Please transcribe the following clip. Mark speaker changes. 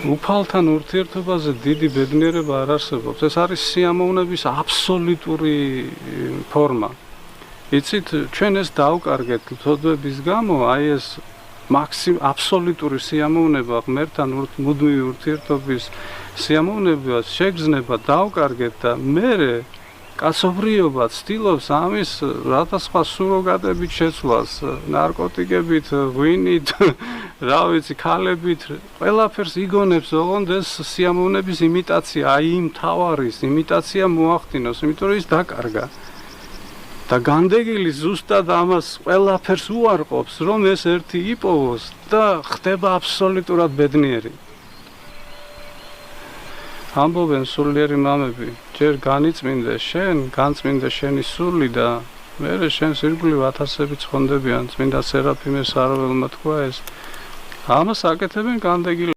Speaker 1: უფალთან ურთიერთობაზე დიდი ბედნიერება არ არსებობს. ეს არის სიამოვნების აბსოლუტური ფორმა. იცით, ჩვენ ეს დავკარგეთ თოდვების გამო, აი ეს აბსოლუტური სიამოვნება ღმერთთან მუდმივი ურთიერთობის სიამოვნებას შეგრძნება დავკარგეთ და მერე კაცობრიობა ცდილობს ამის რათა სხვა სუროგატებით შეცვლას, ნარკოტიკებით, ღვინით, რა ვიცი, ქალებით, ყველაფერს იგონებს, ოღონდ ეს სიამოვნების იმიტაცია, აი იმ თავარის იმიტაცია მოახდინოს, იმიტომ რომ ის დაკარგა. და განდეგილი ზუსტად ამას ყველაფერს უარყოფს, რომ ეს ერთი იპოვოს და ხდება აბსოლუტურად ბედნიერი. ამბობენ სულიერი მამები, ჯერ განიწმინდე შენ, განწმინდე შენი სული და მერე შენს ირგვლივ ათასები ცხონდებიან, წმინდა სერაფიმე საროველმა თქვა ეს. ამას აკეთებენ განდეგილები.